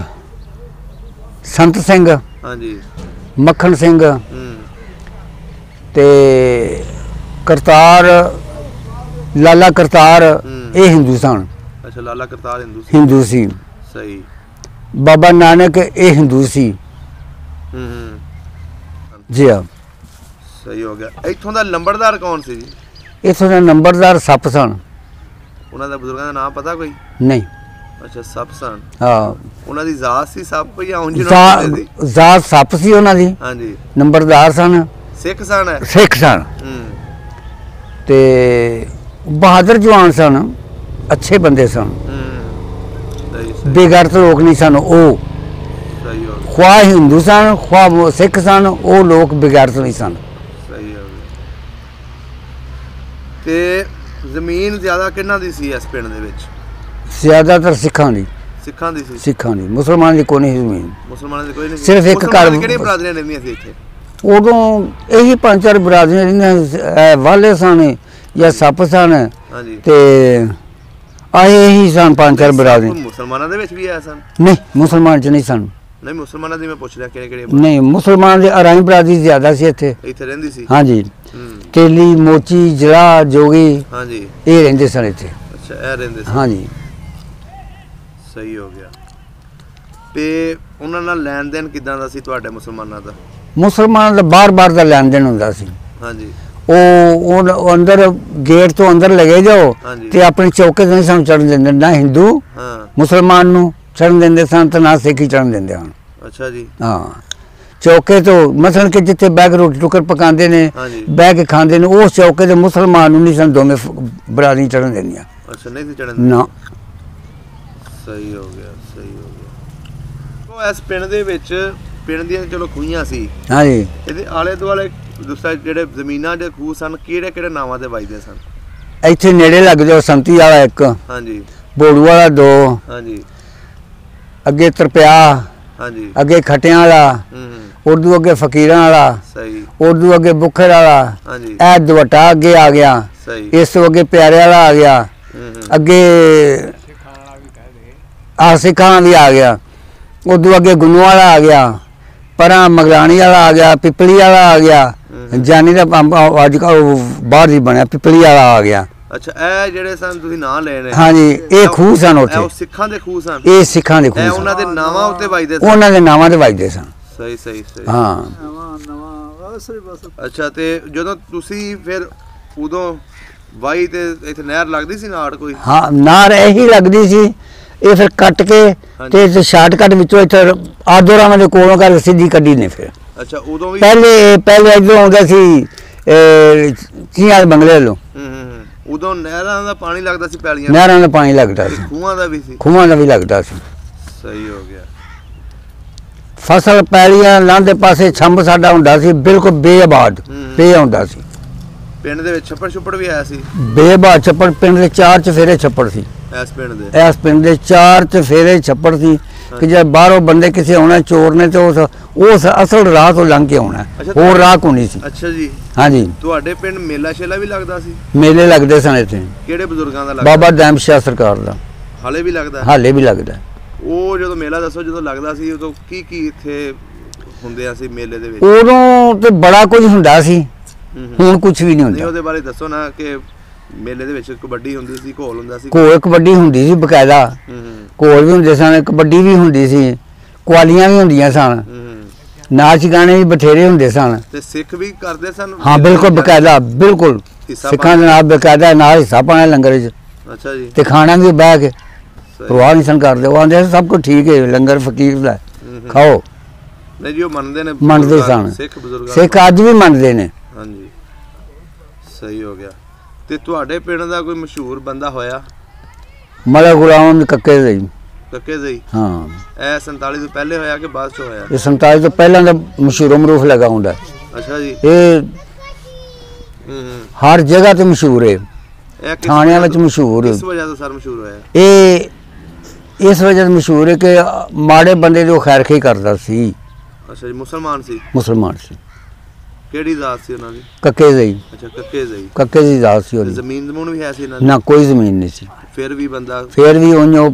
ਸੰਤ ਸਿੰਘ, ਹਾਂਜੀ। ਮੱਖਣ ਸਿੰਘ ਹੂੰ। ਤੇ ਕਰਤਾਰ, ਲਾਲਾ ਕਰਤਾਰ, ਇਹ ਹਿੰਦੂ ਸਨ। ਅੱਛਾ, ਲਾਲਾ ਕਰਤਾਰ ਹਿੰਦੂ ਸੀ। ਸਹੀ। ਬਾਬਾ ਨਾਨਕ ਇਹ ਹਿੰਦੂ ਸੀ। ਹੂੰ। ਜੀ ਹਾਂ। ਸਹੀ ਹੋ ਗਿਆ। ਇੱਥੋਂ ਦਾ ਲੰਬੜਦਾਰ ਕੌਣ ਸੀ ਜੀ? ਇੱਥੋਂ ਦੇ ਨੰਬਰਦਾਰ ਸੱਪ ਸਨ। ਉਹਨਾਂ ਦਾ ਬਜ਼ੁਰਗਾਂ ਦਾ ਨਾਮ ਪਤਾ ਕੋਈ? ਨਹੀਂ। ਅੱਛਾ, ਸੱਪ ਸਨ। ਹਾਂ। ਉਹਨਾਂ ਦੀ ਜ਼ਾਤ ਸੀ ਸੱਪ ਜਾਂ ਉਂਝ ਜ਼ਾਤ ਸੱਪ ਸੀ ਉਹਨਾਂ ਦੀ। ਹਾਂਜੀ। ਨੰਬਰਦਾਰ ਸਨ। ਸਿੱਖ ਸਨ? ਸਿੱਖ ਸਨ। ਤੇ ਬਹਾਦਰ ਜਵਾਨ ਸਨ, ਅੱਛੇ ਬੰਦੇ ਸਨ। ਬੇਗੈਰਤ ਲੋਕ ਨਹੀਂ ਸਨ ਉਹ। ਸਹੀ ਹੋ ਗਿਆ। ਖੁਆ ਹਿੰਦੂ ਸਨ, ਖੁਆ ਸਿੱਖ ਸਨ, ਉਹ ਲੋਕ ਬੇਗੈਰਤ ਨਹੀਂ ਸਨ। ਸਹੀ ਹੋ ਗਿਆ। ਤੇ ਜ਼ਮੀਨ ਜ਼ਿਆਦਾ ਕਿਹਨਾਂ ਦੀ ਸੀ ਇਸ ਪਿੰਡ ਦੇ ਵਿੱਚ? ਜ਼ਿਆਦਾਤਰ ਸਿੱਖਾਂ ਦੀ। ਸਿੱਖਾਂ ਦੀ ਸੀ? ਸਿੱਖਾਂ ਦੀ। ਮੁਸਲਮਾਨਾਂ ਦੀ ਕੋਈ ਨਹੀਂ ਜ਼ਮੀਨ। ਮੁਸਲਮਾਨਾਂ ਦੀ ਕੋਈ ਨਹੀਂ ਸੀ? ਸਿਰਫ ਇੱਕ ਘਰ। ਕਿਹੜੀਆਂ ਬਰਾਦਰੀਆਂ ਰਹਿੰਦੀਆਂ ਸੀ ਇੱਥੇ? ਉਦੋਂ ਇਹੀ 5-4 ਬਰਾਦਰੀਆਂ ਰਹੀਆਂ, ਵਾਲੇ ਸਨ ਜਾਂ ਸੱਪ ਸਨ ਹਾਂਜੀ ਤੇ ਆਏ ਇਹੀ ਸਨ 5-4 ਬਰਾਦਰੀਆਂ। ਮੁਸਲਮਾਨਾਂ ਦੇ ਵਿੱਚ ਵੀ ਆਇਆ ਸਨ? ਨਹੀਂ ਮੁਸਲਮਾਨ ਚ ਨਹੀਂ ਸਨ। ਨਹੀਂ ਮੁਸਲਮਾਨਾਂ ਦੀ ਮੈਂ ਪੁੱਛ ਰਿਹਾ ਕਿਹੜੇ ਨਹੀਂ ਮੁਸਲਮਾਨ ਦੇ ਅਰਾਈ ਬਰਾਦਰੀ ਜ਼ਿਆਦਾ ਸੀ ਇੱਥੇ ਰਹਿੰਦੀ ਸੀ? ਹਾਂਜੀ ਤੇਲੀ ਮੋਚੀ ਜਲਾ ਜੋਗੀ ਹਾਂਜੀ ਇਹ ਰਹਿੰਦੇ ਸਨ ਇੱਥੇ। ਅੱਛਾ ਇਹ ਰਹਿੰਦੇ ਸੀ? ਹਾਂਜੀ ਸਹੀ ਹੋ ਗਿਆ। ਤੇ ਉਹਨਾਂ ਨਾਲ ਲੈਣ ਦੇਣ ਕਿਦਾਂ ਦਾ ਸੀ ਤੁਹਾਡੇ ਮੁਸਲਮਾਨਾਂ ਦਾ? ਮੁਸਲਮਾਨ ਦਾ ਬਾਰ-ਬਾਰ ਦਾ ਲੈਣ ਦੇਣ ਹੁੰਦਾ ਸੀ। ਹਾਂਜੀ ਉਹ ਅੰਦਰ ਗੇਟ ਤੋਂ ਅੰਦਰ ਲਗੇ ਜਾਓ ਤੇ ਆਪਣੇ ਚੌਕੇ ਤੇ ਨਹੀਂ ਸਾਨੂੰ ਚੜਨ ਦਿੰਦੇ, ਨਾ ਹਿੰਦੂ ਮੁਸਲਮਾਨ ਨੂੰ ਚੜਨ ਦਿੰਦੇ ਸਨ ਤੇ ਨਾ ਸਿੱਖ ਹੀ ਚੜਨ ਦਿੰਦੇ ਹਨ। ਅੱਛਾ ਜੀ ਹਾਂ ਚੌਕੇ ਤੋਂ ਮਸਲਨ ਕਿ ਜਿੱਥੇ ਬਹਿ ਕੇ ਰੋਟੀ ਟੁੱਕਰ ਪਕਾਉਂਦੇ ਨੇ ਬਹਿ ਕੇ ਖਾਂਦੇ ਨੇ ਉਸ ਚੌਕੇ ਤੇ ਮੁਸਲਮਾਨ ਨੂੰ ਨਹੀਂ ਸਨ ਦੋਵੇਂ ਬਰਾਦਰੀ ਚੜਨ ਦਿੰਦੀਆਂ। ਅੱਛਾ ਨਹੀਂ ਸੀ ਚੜਨ ਨਾ। ਸਹੀ ਹੋ ਗਿਆ ਸਹੀ ਹੋ ਗਿਆ। ਉਹ ਇਸ ਪਿੰਡ ਦੇ ਵਿੱਚ ਪਿੰਡ ਦੀਆਂ ਚਲੋ ਖੂਹੀਆਂ ਸੀ ਹਾਂਜੀ ਇਹਦੇ ਆਲੇ ਦੁਆਲੇ ਦੂਸਰਾ ਜਿਹੜੇ ਜ਼ਮੀਨਾਂ ਦੇ ਖੂਹ ਸਨ ਕਿਹੜੇ ਨਾਵਾਂ ਤੇ ਵੱਜਦੇ ਸਨ? ਇੱਥੇ ਨੇੜੇ ਲੱਗ ਜਾਓ ਸੰਤੀ ਵਾਲਾ ਇੱਕ, ਹਾਂਜੀ ਬੋੜੂ ਵਾਲਾ 2, ਹਾਂਜੀ ਅੱਗੇ ਤਰਪਿਆ, ਹਾਂਜੀ ਅੱਗੇ ਖਟਿਆਂ ਵਾਲਾ, ਉਰਦੂ ਅੱਗੇ ਫਕੀਰਾਂ ਵਾਲਾ, ਸਹੀ ਉਰਦੂ ਅੱਗੇ ਬੁਖਰ ਵਾਲਾ, ਹਾਂਜੀ ਇਹ ਦੁਵਟਾ ਅੱਗੇ ਆ ਗਿਆ, ਸਹੀ ਇਸ ਤੋਂ ਅੱਗੇ ਪਿਆਰੇ ਵਾਲਾ ਆ ਗਿਆ, ਅੱਗੇ ਸਿੱਖਾਂ ਵੀ ਆ ਗਿਆ, ਉਦੋਂ ਅੱਗੇ ਗੁੰਨੂ ਵਾਲਾ ਆ ਗਿਆ, ਪਰਾਂ ਮਗਰਾਣੀ ਵਾਲਾ ਆ ਗਿਆ, ਪਿਪਲੀ ਵਾਲਾ ਆ ਗਿਆ, ਜਾਨੀ ਦਾ ਅੱਜ ਕੱਲ੍ਹ ਬਾਹਰ ਹੀ ਬਣਿਆ ਪਿਪਲੀ ਵਾਲਾ ਆ ਗਿਆ। ਅੱਛਾ ਇਹ ਜਿਹੜੇ ਸਨ ਤੁਸੀਂ ਨਾਂ ਲਏ ਨੇ? ਹਾਂਜੀ ਇਹ ਖੂਹ ਸਨ ਉੱਥੇ। ਇਹ ਸਿੱਖਾਂ ਦੇ ਖੂਹ ਸਨ? ਇਹ ਸਿੱਖਾਂ ਦੇ ਖੂਹ ਸਨ। ਉਹਨਾਂ ਦੇ ਨਾਵਾਂ ਉੱਤੇ ਵੱਜਦੇ ਸਨ? ਉਹਨਾਂ ਦੇ ਨਾਵਾਂ ਤੇ ਵੱਜਦੇ ਸਨ। ਸਹੀ ਸਹੀ ਸਹੀ ਹਾਂ। ਅੱਛਾ ਤੇ ਜਦੋਂ ਤੁਸੀਂ ਫਿਰ ਉਦੋਂ ਵਾਈ ਤੇ ਇੱਥੇ ਨਹਿਰ ਲੱਗਦੀ ਸੀ ਨਾਲ ਕੋਈ? ਹਾਂ ਨਹਿਰ ਇਹੀ ਲੱਗਦੀ ਸੀ, ਇਹ ਫਿਰ ਕੱਟ ਕੇ ਤੇ ਸ਼ਾਰਟਕਟ ਵਿੱਚੋਂ ਇੱਥੇ ਆਦੋਰਾਵਾਂ ਦੇ ਕੋਲੋਂ ਕਰ ਸਿੱਧੀ ਕੱਢੀ ਨੇ ਫਿਰ। ਅੱਛਾ ਉਦੋਂ ਵੀ ਪਹਿਲੇ ਇੱਧਰੋਂ ਆਉਂਦਾ ਸੀ ਚੀਆਂ ਦੇ ਬੰਗਲੇ ਵੱਲੋਂ। ਉਦੋਂ ਨਹਿਰਾਂ ਦਾ ਪਾਣੀ ਲੱਗਦਾ ਸੀ? ਪੈਲੀਆਂ ਨਹਿਰਾਂ ਦਾ ਪਾਣੀ ਲੱਗਦਾ ਸੀ, ਖੂਹਾਂ ਦਾ ਵੀ ਸੀ? ਖੂਹਾਂ ਦਾ ਵੀ ਲੱਗਦਾ ਸੀ। ਸਹੀ ਹੋ ਗਿਆ। ਫਸਲ ਪੈਲੀਆਂ ਲਾਂਦੇ ਪਾਸੇ ਛੰਭ ਸਾਡਾ ਹੁੰਦਾ ਸੀ ਬਿਲਕੁਲ ਬੇਆਬਾਦ ਬੇ ਹੁੰਦਾ ਸੀ। ਪਿੰਡ ਦੇ ਵਿੱਚ ਛੱਪੜ ਵੀ ਆਇਆ ਸੀ? ਬੇਆਬਾਦ ਛੱਪੜ ਪਿੰਡ ਦੇ 4 ਚਫੇਰੇ ਛੱਪੜ ਸੀ। ਇਸ ਪਿੰਡ ਦੇ 4 ਚਫੇਰੇ ਛੱਪੜ ਸੀ ਕਿ ਜੇ ਬਾਹਰੋਂ ਬੰਦੇ ਕਿਸੇ ਆਉਣਾ ਚੋਰ ਨੇ ਤੇ ਉਸ ਅਸਲ ਰਾਹ ਤੋਂ ਲੰਘ ਕੇ ਆਉਣਾ, ਹੋਰ ਰਾਹ ਕੋਈ ਨਹੀਂ ਸੀ। ਅੱਛਾ ਜੀ ਹਾਂਜੀ। ਤੁਹਾਡੇ ਪਿੰਡ ਮੇਲਾ ਸ਼ੇਲਾ ਵੀ ਲੱਗਦਾ ਸੀ? ਮੇਲੇ ਲੱਗਦੇ ਸਨ ਇੱਥੇ। ਕਿਹੜੇ ਬਜ਼ੁਰਗਾਂ ਦਾ ਲੱਗਦਾ? ਬਾਬਾ ਦੈਮ ਸ਼ਾਹ ਸਰਕਾਰ ਦਾ। ਹਾਲੇ ਵੀ ਲੱਗਦਾ? ਹਾਲੇ ਵੀ ਲੱਗਦਾ। ਉਹ ਜਦੋਂ ਮੇਲਾ ਦੱਸੋ ਜਦੋਂ ਲੱਗਦਾ ਸੀ ਉਦੋਂ ਕੀ ਇੱਥੇ ਹੁੰਦੇ ਸੀ ਮੇਲੇ ਦੇ ਵਿੱਚ? ਉਦੋਂ ਤੇ ਬੜਾ ਕੁਝ ਹੁੰਦਾ ਸੀ, ਹੁਣ ਕੁਝ ਵੀ ਨਹੀਂ ਹੁੰਦਾ। ਉਹਦੇ ਬਾਰੇ ਦੱਸੋ ਨਾ ਕਿ ਮੇਲੇ ਦੇ ਵਿੱਚ ਕਬੱਡੀ ਹੁੰਦੀ ਸੀ, ਘੋਲ ਹੁੰਦਾ ਸੀ? ਘੋਲ ਕਬੱਡੀ ਹੁੰਦੀ ਸੀ ਬਕਾਇਦਾ, ਘੋਲ ਵੀ ਹੁੰਦੇ ਸਨ, ਕਬੱਡੀ ਵੀ ਹੁੰਦੀ ਸੀ, ਕੁਆਲੀਆਂ ਵੀ ਹੁੰਦੀਆਂ ਸਨ, ਨਾਚ ਗਾਣੇ ਵੀ ਬਥੇਰੇ ਹੁੰਦੇ ਸਨ। ਤੇ ਸਿੱਖ ਵੀ ਕਰਦੇ ਸਨ? ਹਾਂ ਬਿਲਕੁਲ ਬਕਾਇਦਾ, ਬਿਲਕੁਲ ਸਿੱਖਾਂ ਦੇ ਨਾਲ ਬਕਾਇਦਾ ਨਾਲ ਹਿੱਸਾ ਪਾਣਾ ਲੰਗਰ 'ਚ। ਅੱਛਾ ਜੀ। ਤੇ ਖਾਣਾ ਵੀ ਬਹਿ ਕੇ, ਪਰਵਾਹ ਨਹੀਂ ਸਨ ਕਰਦੇ। ਉਹ ਆਂਦੇ ਸਭ ਕੁਝ ਠੀਕ ਹੈ, ਲੰਗਰ ਫਕੀਰ ਦਾ ਖਾਓ। ਨਹੀਂ ਜੀ ਉਹ ਮੰਨਦੇ ਨੇ? ਮੰਨਦੇ ਸਨ ਸਿੱਖ ਬਜ਼ੁਰਗ, ਸਿੱਖ ਅੱਜ ਵੀ ਮੰਨਦੇ ਨੇ। ਹਾਂਜੀ ਸਹੀ ਹੋ ਗਿਆ। ਤੇ ਤੁਹਾਡੇ ਪਿੰਡ ਦਾ ਕੋਈ ਮਸ਼ਹੂਰ ਬੰਦਾ ਹੋਇਆ? ਮਲਕ ਗੁਲਾਮ ਕੱਕੇ ਦੇ। ਕੱਕੇ ਦੇ? ਹਾਂ। ਇਹ 47 ਤੋਂ ਪਹਿਲੇ ਹੋਇਆ ਕਿ ਬਾਅਦ ਚ ਹੋਇਆ? ਇਹ 47 ਤੋਂ ਪਹਿਲਾਂ ਦਾ ਮਸ਼ਹੂਰ ਮਰੂਫ ਲਗਾ ਹੁੰਦਾ। ਅੱਛਾ ਜੀ। ਇਹ ਹਰ ਜਗ੍ਹਾ ਤੇ ਮਸ਼ਹੂਰ ਹੈ, ਥਾਣਿਆਂ ਵਿੱਚ ਮਸ਼ਹੂਰ। ਇਸ ਵਜ੍ਹਾ ਤੋਂ ਸਰ ਮਸ਼ਹੂਰ ਹੋਇਆ? ਇਹ ਇਸ ਵਜ੍ਹਾ ਤੋਂ ਮਸ਼ਹੂਰ ਹੈ ਕਿ ਮਾੜੇ ਬੰਦੇ ਦੀ ਖੈਰ ਖਈ ਕਰਦਾ ਸੀ। ਅੱਛਾ ਜੀ। ਮੁਸਲਮਾਨ ਸੀ? ਮੁਸਲਮਾਨ ਸੀ। ਕਿਹੜੀ ਜ਼ਾਤ ਸੀ ਉਹਨਾਂ ਦੀ? ਕੱਕੇ ਦੀ। ਅੱਛਾ ਕੱਕੇ ਦੀ। ਕੱਕੇ ਦੀ ਜ਼ਾਤ ਸੀ ਉਹਦੀ। ਜ਼ਮੀਨ ਜ਼ਮੂਨ ਵੀ ਹੈ ਸੀ ਇਹਨਾਂ ਦੀ? ਨਾ ਕੋਈ ਜ਼ਮੀਨ ਨਹੀਂ ਸੀ। ਫਿਰ ਵੀ ਉਹ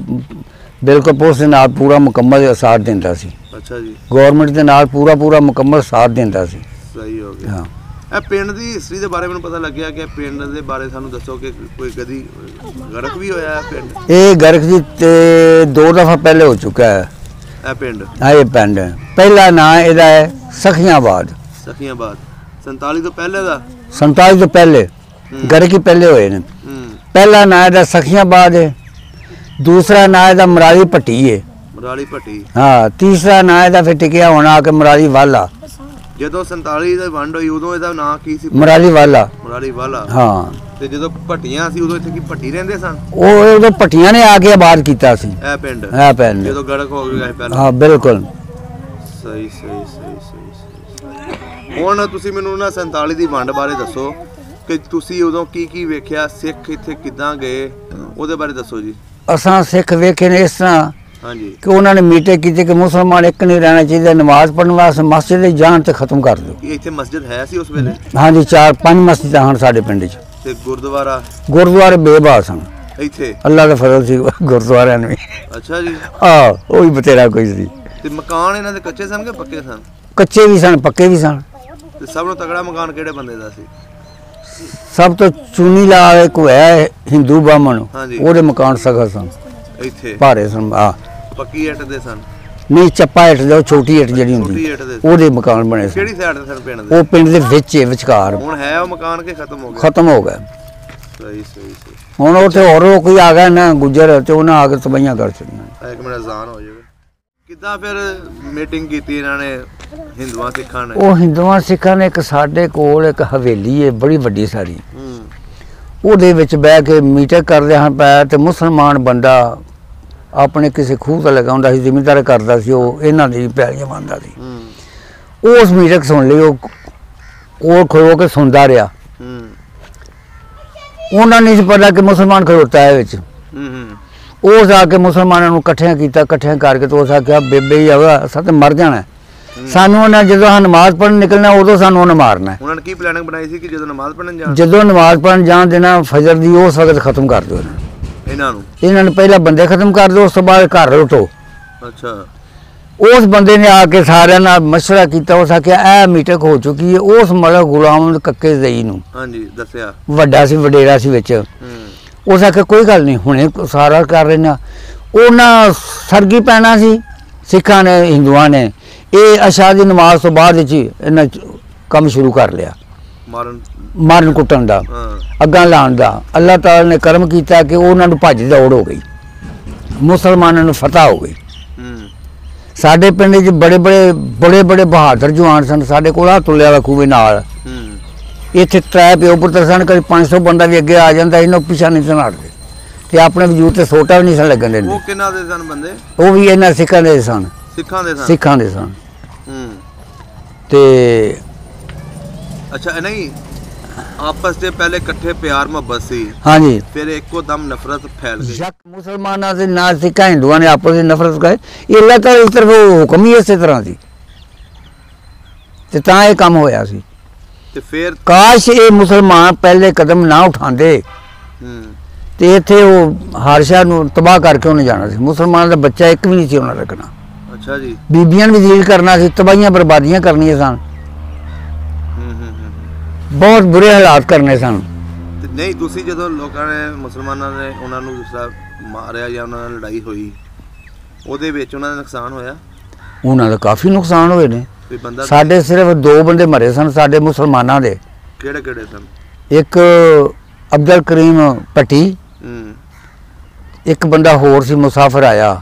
ਬਿਲਕੁਲ ਪੁਲਿਸ ਦੇ ਨਾਲ ਪੂਰਾ ਮੁਕੰਮਲ ਸਾਥ ਦਿੰਦਾ ਸੀ। ਅੱਛਾ ਜੀ। ਗਵਰਨਮੈਂਟ ਦੇ ਨਾਲ ਪੂਰਾ ਮੁਕੰਮਲ ਸਾਥ ਦਿੰਦਾ ਸੀ। ਸਹੀ ਹੋ ਗਿਆ। ਹਾਂ। ਇਹ ਪਿੰਡ ਦੀ ਹਿਸਟਰੀ ਦੇ ਬਾਰੇ ਮੈਨੂੰ ਪਤਾ ਲੱਗਿਆ ਕਿ ਪਿੰਡ ਦੇ ਬਾਰੇ ਸਾਨੂੰ ਦੱਸੋ ਕਿ ਕੋਈ ਕਦੀ ਗਰਕ ਵੀ ਹੋਇਆ ਹੈ ਪਿੰਡ? ਇਹ ਗਰਕ ਜੀ 2 ਦਫਾ ਪਹਿਲੇ ਹੋ ਚੁੱਕਾ ਹੈ ਇਹ ਪਿੰਡ। ਇਹ ਪਿੰਡ ਪਹਿਲਾ ਨਾਂ ਇਹਦਾ ਹੈ ਸਖੀਆਬਾਦ। ਸਖੀਆਬਾਦ 47 ਤੋਂ ਪਹਿਲੇ ਦਾ? 47 ਤੋਂ ਪਹਿਲੇ ਗਰਕ ਹੀ ਪਹਿਲੇ ਹੋਏ ਨੇ। ਪਹਿਲਾ ਨਾਂ ਇਹਦਾ ਸਖੀਆਬਾਦ ਹੈ, ਦੂਸਰਾ ਨਾਂ ਇਹਦਾ ਮਰਾਲੀ ਭੱਟੀ ਹੈ। ਮਰਾਲੀ ਭੱਟੀ। ਹਾਂ। ਤੀਸਰਾ ਨਾਂ ਇਹਦਾ ਫਿਰ ਟਿਕਿਆ ਹੋਣਾ ਆ ਕੇ ਮਰਾਲੀ ਵਾਲਾ। ਜਦੋਂ 47 ਦੀ ਵੰਡ ਹੋਈ ਉਦੋਂ ਇਹਦਾ ਨਾਂ ਕੀ ਸੀ? ਮਰਾਲੀ ਵਾਲਾ। ਮਰਾਲੀ ਵਾਲਾ। ਹਾਂ। ਤੇ ਜਦੋਂ ਭੱਟੀਆਂ ਸੀ ਉਦੋਂ ਇੱਥੇ ਕੀ ਭੱਟੀ ਰਹਿੰਦੇ ਸਨ? ਉਹ ਉਦੋਂ ਭੱਟੀਆਂ ਨੇ ਆ ਕੇ ਆਬਾਦ ਕੀਤਾ ਸੀ ਇਹ ਪਿੰਡ। ਜਦੋਂ ਗੜਕ ਹੋ ਗਿਆ ਪਹਿਲਾਂ? ਹਾਂ ਬਿਲਕੁਲ। ਸਹੀ ਸਹੀ ਸਹੀ ਸਹੀ। ਹੁਣ ਤੁਸੀਂ ਮੈਨੂੰ ਨਾ 47 ਦੀ ਵੰਡ ਬਾਰੇ ਦੱਸੋ ਕਿ ਤੁਸੀਂ ਉਦੋਂ ਕੀ ਵੇਖਿਆ, ਸਿੱਖ ਇੱਥੇ ਕਿੱਦਾਂ ਗਏ, ਉਹਦੇ ਬਾਰੇ ਦੱਸੋ ਜੀ। ਅਸਾਂ ਸਿੱਖ ਵੇਖੇ ਨੇ ਇਸ ਤਰ੍ਹਾਂ ਹਾਂਜੀ ਕਿ ਉਹਨਾਂ ਨੇ ਮੀਟਿੰਗ ਕੀਤੀ ਕਿ ਮੁਸਲਮਾਨ ਇੱਕ ਨਹੀਂ ਰਹਿਣਾ ਚਾਹੀਦਾ, ਨਮਾਜ਼ ਪੜ੍ਹਨ ਵਾਸਤੇ ਮਸਜਿਦ ਦੀ ਜਾਨ ਤੇ ਖਤਮ ਕਰ ਦਿਓ। ਇੱਥੇ ਮਸਜਿਦ ਹੈ ਸੀ ਉਸ ਵੇਲੇ? ਹਾਂਜੀ 4-5 ਮਸਜਿਦਾਂ ਹਨ ਸਾਡੇ ਪਿੰਡ 'ਚ। ਤੇ ਗੁਰਦੁਆਰੇ ਬੇਬਾਸ ਸਨ ਇੱਥੇ? ਅੱਲਾ ਦਾ ਫਜ਼ਲ ਸੀ ਗੁਰਦੁਆਰਿਆਂ ਨੂੰ। ਅੱਛਾ ਜੀ। ਉਹ ਵੀ ਬਤੇਰਾ ਕੋਈ ਸੀ। ਤੇ ਮਕਾਨ ਇਹਨਾਂ ਦੇ ਕੱਚੇ ਸਨ ਕਿ ਪੱਕੇ ਸਨ? ਕੱਚੇ ਵੀ ਸਨ, ਪੱਕੇ ਵੀ ਸਨ। ਤੇ ਸਭ ਤੋਂ ਤਗੜਾ ਮਕਾਨ ਕਿਹੜੇ ਬੰਦੇ ਦਾ ਸੀ? ਸਭ ਤੋਂ ਚੂਨੀ ਲਾਲ ਇੱਕ ਹੈ ਹਿੰਦੂ ਬਾਹਮਣ, ਉਹਦੇ ਮਕਾਨ ਸਖਤ ਸਨ ਇੱਥੇ, ਭਾਰੇ ਸਨ। ਪੱਕੀ ਇੱਟ ਦੇ ਸਨ? ਨਹੀਂ, ਚੱਪਾ ਇੱਟ ਦੇ, ਛੋਟੀ ਇੱਟ ਜਿਹੜੀ ਹੁੰਦੀ ਉਹਦੇ ਮਕਾਨ ਬਣੇ ਸਨ। ਕਿਹੜੀ ਸਾਈਡ ਤੇ ਸਨ ਪਿੰਡ ਦੇ? ਉਹ ਪਿੰਡ ਦੇ ਵਿੱਚ ਵਿਚਕਾਰ। ਹੁਣ ਹੈ ਉਹ ਮਕਾਨ ਕਿ ਖਤਮ ਹੋ ਗਿਆ? ਖਤਮ ਹੋ ਗਿਆ। ਸਹੀ ਸਹੀ ਸਹੀ। ਹੁਣ ਉੱਥੇ ਹੋਰ ਕੋਈ ਆ ਗਿਆ ਨਾ ਗੁੱਜਰ, ਤੇ ਉਹਨਾਂ ਆ ਕੇ ਤਬਾਹੀਆਂ ਕਰ ਛੱਡੀਆਂ। ਇੱਕ ਮਿੰਟ ਅਜ਼ਾਨ ਹੋ ਜਾਵੇ। ਕਿੱਦਾਂ ਫਿਰ ਮੀਟਿੰਗ ਕੀਤੀ ਇਹਨਾਂ ਨੇ ਹਿੰਦੂਆਂ ਸਿੱਖਾਂ ਨੇ? ਉਹ ਹਿੰਦੂਆਂ ਸਿੱਖਾਂ ਨੇ ਇੱਕ ਸਾਡੇ ਕੋਲ ਇੱਕ ਹਵੇਲੀ ਹੈ ਬੜੀ ਵੱਡੀ ਸਾਰੀ, ਉਹਦੇ ਵਿੱਚ ਬਹਿ ਕੇ ਮੀਟਿੰਗ ਕਰਦੇ ਹਨ ਪੈ। ਤੇ ਮੁਸਲਮਾਨ ਬੰਦਾ ਆਪਣੇ ਕਿਸੇ ਖੂਹ ਤੇ ਲਗਾਉਂਦਾ ਸੀ, ਜ਼ਿਮੀਂਦਾਰ ਕਰਦਾ ਸੀ, ਉਹ ਇਹਨਾਂ ਦੀ ਪੈਲੀਆਂ ਮੰਨਦਾ ਸੀ। ਉਸ ਮੀਟਿੰਗ ਸੁਣ ਲਈ, ਉਹ ਖਲੋ ਕੇ ਸੁਣਦਾ ਰਿਹਾ। ਉਹਨਾਂ ਨਹੀਂ ਸੀ ਪਤਾ ਕਿ ਮੁਸਲਮਾਨ ਖਲੋਤਾ ਹੈ ਵਿੱਚ। ਉਹ ਜਾ ਕੇ ਮੁਸਲਮਾਨਾਂ ਨੂੰ ਇਕੱਠਿਆਂ ਕੀਤਾ, ਇਕੱਠਿਆਂ ਕਰਕੇ ਤੇ ਉਸ ਆਖਿਆ ਬੇਬੇ ਹੀ ਆਵਾ ਅਸਾਂ ਤੇ ਮਰ ਜਾਣਾ, ਸਾਨੂੰ ਉਹਨਾਂ ਜਦੋਂ ਨਮਾਜ਼ ਪੜ੍ਹਨ ਨਿਕਲਣਾ ਉਦੋਂ ਸਾਨੂੰ ਉਹਨੇ ਮਾਰਨਾ। ਉਹਨਾਂ ਨੇ ਕੀ ਪਲਾਨਿੰਗ ਬਣਾਈ ਸੀ ਕਿ ਜਦੋਂ ਨਮਾਜ਼ ਪੜ੍ਹਨ ਜਾਣ? ਜਦੋਂ ਨਮਾਜ਼ ਪੜ੍ਹਨ ਜਾਣ ਦੇਣਾ ਫਜਰ ਦੀ ਉਸ ਵਕਤ ਖਤਮ ਕਰ ਦਿਓ ਇਹਨਾਂ ਨੂੰ ਪਹਿਲਾਂ ਬੰਦੇ ਖਤਮ ਕਰ ਦਿਓ, ਉਸ ਤੋਂ ਬਾਅਦ ਘਰ ਲੁੱਟੋ। ਅੱਛਾ। ਉਸ ਬੰਦੇ ਨੇ ਆ ਕੇ ਸਾਰਿਆਂ ਨਾਲ ਮਸ਼ਵਰਾ ਕੀਤਾ, ਉਸ ਆਖਿਆ ਇਹ ਮੀਟਿੰਗ ਹੋ ਚੁੱਕੀ ਹੈ। ਉਸ ਮਲਕ ਗੁਲਾਮ ਕੱਕੇ ਜ਼ਈ ਨੂੰ ਦੱਸਿਆ, ਵੱਡਾ ਸੀ ਵਡੇਰਾ ਸੀ ਵਿੱਚ। ਉਸ ਆਖਿਆ ਕੋਈ ਗੱਲ ਨਹੀਂ, ਹੁਣੇ ਸਾਰਾ ਕਰ ਰਹੇ ਨਾ। ਉਹਨਾਂ ਸਰਗੀ ਪੈਣਾ ਸੀ ਸਿੱਖਾਂ ਨੇ, ਹਿੰਦੂਆਂ ਨੇ। ਇਹ ਅਸ਼ਾ ਦੀ ਨਮਾਜ਼ ਤੋਂ ਬਾਅਦ ਵਿੱਚ ਇਹਨਾਂ ਕੰਮ ਸ਼ੁਰੂ ਕਰ ਲਿਆ, ਮਾਰਨ ਕੁੱਟਣ ਦਾ, ਅੱਗਾਂ ਲਾਉਣ ਦਾ। ਅੱਲਾਹ ਤਾਲਾ ਨੇ ਕਰਮ ਕੀਤਾ ਕਿ ਉਹਨਾਂ ਨੂੰ ਭੱਜ ਦੌੜ ਹੋ ਗਈ, ਮੁਸਲਮਾਨਾਂ ਨੂੰ ਫਤਹ ਹੋ ਗਈ। ਸਾਡੇ ਪਿੰਡ 'ਚ ਬੜੇ ਬਹਾਦਰ ਜਵਾਨ ਸਨ। ਸਾਡੇ ਕੋਲ ਆ ਤੁਲਿਆ ਵਾ ਖੂਬੇ ਨਾਲ। ਇੱਥੇ ਤਰੇ ਪਿਓ ਪੁੱਤਰ ਸਨ, ਕਦੇ 500 ਬੰਦਾ ਵੀ ਅੱਗੇ ਆ ਜਾਂਦਾ, ਇਹਨੂੰ ਪਿੱਛਾ ਨਹੀਂ ਸਨ ਹਟਦੇ। ਤੇ ਆਪਣੇ ਵਜੂਦ ਤੇ ਸੋਟਾ ਵੀ ਨਹੀਂ ਸਨ ਲੱਗਣ ਦਿੰਦੇ। ਉਹ ਕਿਹਨਾਂ ਦੇ ਸਨ ਬੰਦੇ? ਉਹ ਵੀ ਇਹਨਾਂ ਸਿੱਖਾਂ ਦੇ ਸਨ। ਸਿੱਖਾਂ ਦੇ ਸਨ। ਤੇ ਅੱਛਾ, ਨਹੀਂ ਆਪਸ ਦੇ ਪਹਿਲੇ ਇਕੱਠੇ ਪਿਆਰ ਮੁਹੱਬਤ ਸੀ। ਹਾਂਜੀ। ਫਿਰ ਇੱਕੋ ਦਮ ਨਫ਼ਰਤ ਫੈਲ ਗਈ। ਮੁਸਲਮਾਨਾਂ ਦੇ ਨਾਲ ਸਿੱਖਾਂ ਹਿੰਦੂਆਂ ਨੇ ਆਪਸ ਵਿੱਚ ਨਫ਼ਰਤ ਕਰੇ। ਇਹ ਅੱਲਾਹ ਤਾਲਾ ਇਸ ਤਰਫ ਹੁਕਮ ਹੀ ਇਸੇ ਤਰ੍ਹਾਂ ਸੀ, ਤੇ ਤਾਂ ਇਹ ਕੰਮ ਹੋਇਆ ਸੀ। ਤੇ ਫਿਰ ਕਾਸ਼ ਇਹ ਮੁਸਲਮਾਨ ਪਹਿਲੇ ਕਦਮ ਨਾ ਉਠਾਉਂਦੇ ਤੇ ਇੱਥੇ ਉਹ ਹਾਰਸ਼ਾ ਨੂੰ ਤਬਾਹ ਕਰਕੇ ਉਹਨੇ ਜਾਣਾ ਸੀ। ਮੁਸਲਮਾਨਾਂ ਦਾ ਬੱਚਾ ਇੱਕ ਵੀ ਨਹੀਂ ਸੀ ਉਹਨਾਂ ਰੱਖਣਾ। ਅੱਛਾ ਜੀ। ਬੀਬੀਆਂ ਨੂੰ ਜ਼ਲੀਲ ਕਰਨਾ ਸੀ, ਤਬਾਹੀਆਂ ਬਰਬਾਦੀਆਂ ਕਰਨੀਆਂ ਸਨ, ਬਹੁਤ ਬੁਰੇ ਹਾਲਾਤ ਕਰਨੇ ਸਨ। ਨਹੀਂ, ਤੁਸੀਂ ਜਦੋਂ ਲੋਕਾਂ ਨੇ ਮੁਸਲਮਾਨਾਂ ਨੇ ਉਹਨਾਂ ਨੂੰ ਜਿਸ ਤਰ੍ਹਾਂ ਮਾਰਿਆ ਜਾਂ ਉਹਨਾਂ ਨਾਲ ਲੜਾਈ ਹੋਈ, ਉਹਦੇ ਵਿੱਚ ਉਹਨਾਂ ਦਾ ਨੁਕਸਾਨ ਹੋਇਆ? ਉਹਨਾਂ ਦਾ ਕਾਫੀ ਨੁਕਸਾਨ ਹੋਏ ਨੇ। ਬੰਦਾ ਸਾਡੇ ਸਿਰਫ 2 ਬੰਦੇ ਮਰੇ ਸਨ ਸਾਡੇ ਮੁਸਲਮਾਨਾਂ ਦੇ। ਕਿਹੜੇ ਕਿਹੜੇ ਸਨ? ਇੱਕ ਅਬਦੁਲ ਕਰੀਮ ਪੱਟੀ, ਇੱਕ ਬੰਦਾ ਹੋਰ ਸੀ ਮੁਸਾਫਰ ਆਇਆ,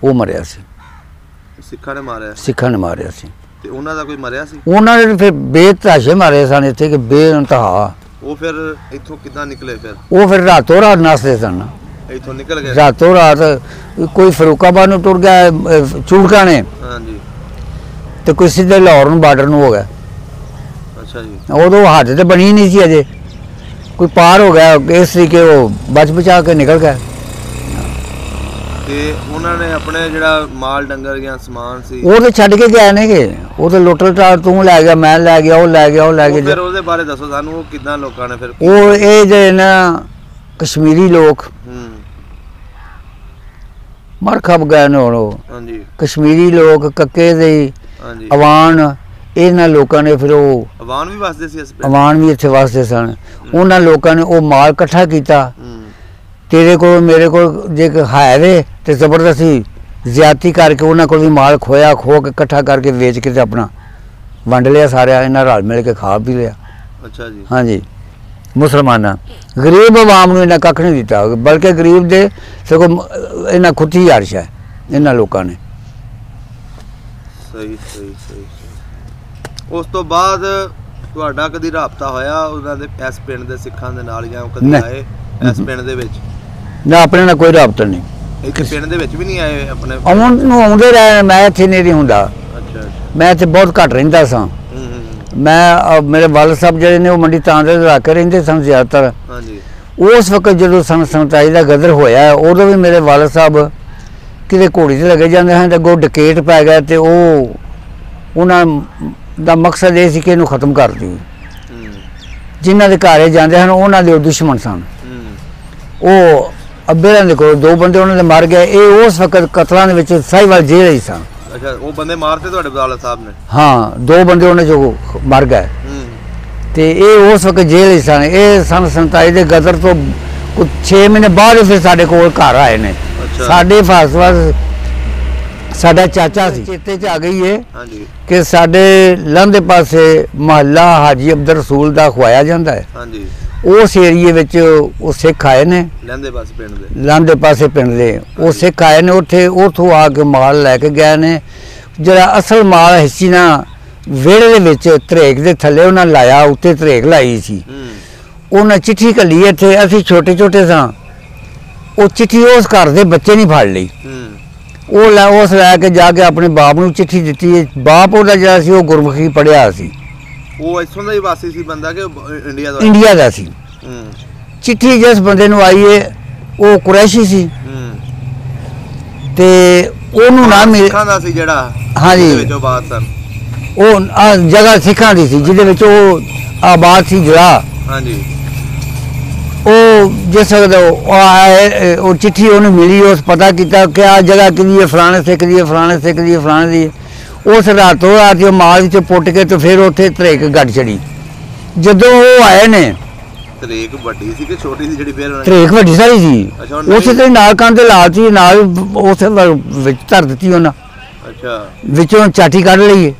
ਉਹ ਮਰਿਆ ਸੀ। ਸਿੱਖਾਂ ਨੇ ਮਾਰਿਆ? ਸਿੱਖਾਂ ਨੇ ਮਾਰਿਆ ਸੀ। ਤੇ ਉਹਨਾਂ ਦਾ ਕੋਈ ਮਰਿਆ ਸੀ? ਉਹਨਾਂ ਨੇ ਫਿਰ ਬੇਤਹਾਸ਼ੇ ਮਾਰੇ ਸਨ ਇੱਥੇ ਕਿ ਬੇਇੰਤਹਾ। ਉਹ ਫਿਰ ਇੱਥੋਂ ਕਿੱਦਾਂ ਨਿਕਲੇ? ਫਿਰ ਉਹ ਫਿਰ ਰਾਤੋਂ ਰਾਤ ਨਸਦੇ ਸਨ, ਇੱਥੋਂ ਨਿਕਲ ਗਏ ਰਾਤੋਂ ਰਾਤ। ਕੋਈ ਫਰੂਕਾਬਾਦ ਨੂੰ ਟੁਰ ਗਿਆ ਚੂੜਕਾ ਨੇ, ਹਾਂਜੀ, ਤੇ ਕੋਈ ਸਿੱਧੇ ਲਾਹੌਰ ਨੂੰ ਬਾਰਡਰ ਨੂੰ ਹੋ ਗਿਆ। ਅੱਛਾ ਜੀ। ਉਦੋਂ ਹੱਦ ਤੇ ਬਣੀ ਨਹੀਂ ਸੀ ਅਜੇ, ਕੋਈ ਪਾਰ ਹੋ ਗਿਆ ਇਸ ਤਰੀਕੇ, ਉਹ ਬਚ ਬਚਾ ਕੇ ਨਿਕਲ ਗਿਆ। ਤੇ ਉਹਨਾਂ ਨੇ ਆਪਣੇ ਜਿਹੜਾ ਮਾਲ ਡੰਗਰ ਜਾਂ ਸਮਾਨ ਸੀ ਉਹ ਤੇ ਛੱਡ ਕੇ ਗਏ ਨੇਗੇ। ਉਹ ਤੇ ਲੁੱਟ ਲਟਾਰ, ਤੂੰ ਲੈ ਗਿਆ, ਮੈਂ ਲੈ ਗਿਆ, ਉਹ ਲੈ ਗਿਆ, ਉਹ ਲੈ ਗਿਆ। ਫਿਰ ਉਹਦੇ ਬਾਰੇ ਦੱਸੋ ਸਾਨੂੰ, ਉਹ ਕਿੱਦਾਂ ਲੋਕਾਂ ਨੇ ਫਿਰ? ਉਹ ਇਹ ਜਿਹੜੇ ਨਾ ਕਸ਼ਮੀਰੀ ਲੋਕ ਮਰ ਖਪ ਗਏ ਨੇ ਹੁਣ। ਉਹ ਹਾਂਜੀ, ਕਸ਼ਮੀਰੀ ਲੋਕ ਕੱਕੇ ਦੇ ਹਾਂਜੀ, ਅਵਾਨ, ਇਹਨਾਂ ਲੋਕਾਂ ਨੇ ਫਿਰ ਉਹ ਅਵਾਨ ਵੀ ਵਸਦੇ ਸੀ ਇਸ ਪਿੰਡ? ਅਵਾਨ ਵੀ ਇੱਥੇ ਵਸਦੇ ਸਨ। ਉਹਨਾਂ ਲੋਕਾਂ ਨੇ ਉਹ ਮਾਲ ਇਕੱਠਾ ਕੀਤਾ। ਤੇਰੇ ਕੋਲ ਮੇਰੇ ਕੋਲ ਜੇ ਹੈ ਵੇ ਤੇ ਜ਼ਬਰਦਸਤੀ ਜ਼ਿਆਦਤੀ ਕਰਕੇ ਉਹਨਾਂ ਕੋਲ ਵੀ ਮਾਲ ਖੋਇਆ, ਖੋ ਕੇ ਇਕੱਠਾ ਕਰਕੇ ਵੇਚ ਕੇ ਤੇ ਆਪਣਾ ਵੰਡ ਲਿਆ ਸਾਰਿਆਂ। ਇਹਨਾਂ ਰਲ ਮਿਲ ਕੇ ਖਾ ਪੀ ਲਿਆ। ਅੱਛਾ ਜੀ। ਹਾਂਜੀ। ਮੁਸਲਮਾਨਾਂ ਗਰੀਬ ਆਵਾਮ ਨੂੰ ਇਹਨਾਂ ਕੱਖ ਨਹੀਂ ਦਿੱਤਾ, ਬਲਕਿ ਗਰੀਬ ਦੇ ਸਗੋਂ ਇਹਨਾਂ ਖੁੱਤੀ ਹਾਰਸ਼ ਹੈ ਇਹਨਾਂ ਲੋਕਾਂ ਨੇ। ਸਹੀ ਸਹੀ ਸਹੀ। ਉਸ ਤੋਂ ਬਾਅਦ ਤੁਹਾਡਾ ਕਦੀ ਰਾਬਤਾ ਹੋਇਆ ਉਹਨਾਂ ਦੇ ਇਸ ਪਿੰਡ ਦੇ ਸਿੱਖਾਂ ਦੇ ਨਾਲ, ਜਾਂ ਕਦੀ ਆਏ ਇਸ ਪਿੰਡ ਦੇ ਵਿੱਚ? ਨਾ, ਆਪਣੇ ਨਾਲ ਕੋਈ ਰਾਬਤਾ ਨਹੀਂ। ਇੱਥੇ ਪਿੰਡ ਦੇ ਵਿੱਚ ਵੀ ਨਹੀਂ ਆਏ ਆਪਣੇ? ਆਉਂਦੇ ਰਹੇ, ਮੈਂ ਇੱਥੇ ਨਹੀਂ ਹੁੰਦਾ। ਅੱਛਾ। ਮੈਂ ਇੱਥੇ ਬਹੁਤ ਘੱਟ ਰਹਿੰਦਾ ਸਾਂ। ਮੈਂ ਮੇਰੇ ਵਾਲਦ ਸਾਹਿਬ ਜਿਹੜੇ ਨੇ ਉਹ ਮੰਡੀ ਤਾਂ ਦੇ ਲਾ ਕੇ ਰਹਿੰਦੇ ਸਨ ਜ਼ਿਆਦਾਤਰ। ਹਾਂਜੀ। ਉਸ ਵਕਤ ਜਦੋਂ ਸੰਤਾਈ ਦਾ ਗਦਰ ਹੋਇਆ, ਉਦੋਂ ਵੀ ਮੇਰੇ ਵਾਲਦ ਸਾਹਿਬ ਕਿਤੇ ਘੋੜੀ 'ਤੇ ਲੱਗੇ ਜਾਂਦੇ ਹਨ, ਤੇ ਅੱਗੋਂ ਡਕੈਤ ਪੈ ਗਿਆ, ਤੇ ਉਹ ਉਹਨਾਂ ਦਾ ਮਕਸਦ ਇਹ ਸੀ ਕਿ ਇਹਨੂੰ ਖਤਮ ਕਰ ਦਿਓ। ਜਿਨ੍ਹਾਂ ਦੇ ਘਰ ਜਾਂਦੇ ਹਨ ਉਹਨਾਂ ਦੇ ਉਹ ਦੁਸ਼ਮਣ ਸਨ। ਉਹ ਅੱਬੇਰਾਂ ਦੇ ਕੋਲ 2 ਬੰਦੇ ਉਹਨਾਂ ਦੇ ਮਰ ਗਏ। ਇਹ ਉਸ ਵਕਤ ਕਤਲਾਂ ਦੇ ਵਿੱਚ ਸਾਹੀਵਾਲ ਜੇਲ੍ਹ ਹੀ ਸਨ। ਅੱਛਾ, ਉਹ ਬੰਦੇ ਮਾਰਤੇ ਤੁਹਾਡੇ ਬਦਾਲਤ ਸਾਹਿਬ ਨੇ? ਹਾਂ, 2 ਬੰਦੇ ਉਹਨਾਂ ਜੋ ਮਰ ਗਏ, ਤੇ ਇਹ ਉਸ ਵਕਤ ਜੇਲ੍ਹ ਹੀ ਸਨ। ਇਹ ਸਨ 47 ਦੇ ਗਦਰ ਤੋਂ ਕੁਝ 6 ਮਹੀਨੇ ਬਾਅਦ ਫਿਰ ਸਾਡੇ ਕੋਲ ਘਰ ਆਏ ਨੇ। ਸਾਡੇ ਫਾਸਲਾ ਸਾਡਾ ਚਾਚਾ ਸੀ, ਚੇਤੇ 'ਚ ਆ ਗਈ ਹੈ ਕਿ ਸਾਡੇ ਲੰਘਦੇ ਪਾਸੇ ਮਹੱਲਾ ਹਾਜੀ ਅਬਦਰ ਰਸੂਲ ਦਾ ਖਵਾਇਆ ਜਾਂਦਾ ਹੈ। ਉਸ ਏਰੀਏ ਵਿੱਚ ਉਹ ਸਿੱਖ ਆਏ ਨੇ, ਲੰਘਦੇ ਪਾਸੇ ਪਿੰਡ ਦੇ ਉਹ ਸਿੱਖ ਆਏ ਨੇ। ਉੱਥੋਂ ਆ ਕੇ ਮਾਲ ਲੈ ਕੇ ਗਏ ਨੇ। ਜਿਹੜਾ ਅਸਲ ਮਾਲ ਹਿੱਸੀ ਨਾ ਵਿਹੜੇ ਦੇ ਵਿੱਚ ਧਰੇਕ ਦੇ ਥੱਲੇ ਉਹਨਾਂ ਲਾਇਆ, ਉੱਤੇ ਧਰੇਕ ਲਾਈ ਸੀ। ਉਹਨਾਂ ਚਿੱਠੀ ਘੱਲੀ ਇੱਥੇ, ਅਸੀਂ ਛੋਟੇ ਛੋਟੇ ਸਾਂ। ਉਹ ਚਿੱਠੀ ਉਸ ਘਰ ਦੇ ਬੱਚੇ ਨਹੀਂ ਫੜ ਲਈ। ਉਹ ਲੈ ਕੇ ਜਾ ਕੇ ਆਪਣੇ ਬਾਪ ਨੂੰ ਚਿੱਠੀ ਦਿੱਤੀ। ਬਾਪ ਉਹਦਾ ਜਿਹੜਾ ਸੀ ਉਹ ਗੁਰਮੁਖੀ ਪੜ੍ਹਿਆ ਸੀ। ਉਹ ਇੱਥੋਂ ਦਾ ਹੀ ਵਾਸੀ ਸੀ ਬੰਦਾ ਕਿ ਇੰਡੀਆ ਦਾ ਸੀ। ਚਿੱਠੀ ਜਿਸ ਬੰਦੇ ਨੂੰ ਆਈ ਹੈ ਉਹ ਕੁਰੈਸ਼ੀ ਸੀ, ਤੇ ਉਹਨੂੰ ਨਾ ਮਿਲ ਸੀ ਜਿਹੜਾ ਹਾਂਜੀ ਉਹ ਜਗ੍ਹਾ ਸਿੱਖਾਂ ਦੀ ਸੀ ਜਿਹਦੇ ਵਿੱਚ ਉਹ ਆਬਾਦ ਸੀ ਜਰਾ। ਉਹ ਜਿਸ ਵਕਤ ਉਹ ਚਿੱਠੀ ਉਹਨੂੰ ਮਿਲੀ, ਉਸ ਪਤਾ ਕੀਤਾ ਕਿ ਆਹ ਜਗ੍ਹਾ ਕਿਹਦੀ ਹੈ, ਫਲਾਣੇ ਸਿੱਖ ਦੀ ਹੈ, ਫਲਾਣੇ ਸਿੱਖ ਦੀ ਹੈ, ਫਲਾਣੇ ਦੀ। ਉਸ ਰਾਤੋਂ ਰਾਤ ਉਹ ਮਾਲ ਵਿੱਚ ਪੁੱਟ ਕੇ ਤੇ ਫਿਰ ਉੱਥੇ ਧਰੇਕ ਗੱਡ ਚੜੀ। ਜਦੋਂ ਉਹ ਆਏ ਨੇ, ਧਰੇਕ ਵੱਡੀ ਸੀ ਕਿ ਛੋਟੀ ਸੀ ਜਿਹੜੀ? ਫਿਰ ਧਰੇਕ ਵੱਡੀ ਸਾਰੀ ਸੀ। ਉਸੇ ਤੇ ਨਾਲ ਕੰਧ ਲਾਤੀ, ਨਾਲ ਉਸੇ ਵਿੱਚ ਧਰ ਦਿੱਤੀ ਉਹਨਾਂ। ਵਿੱਚੋਂ ਚਾਟੀ ਕੱਢ ਲਈ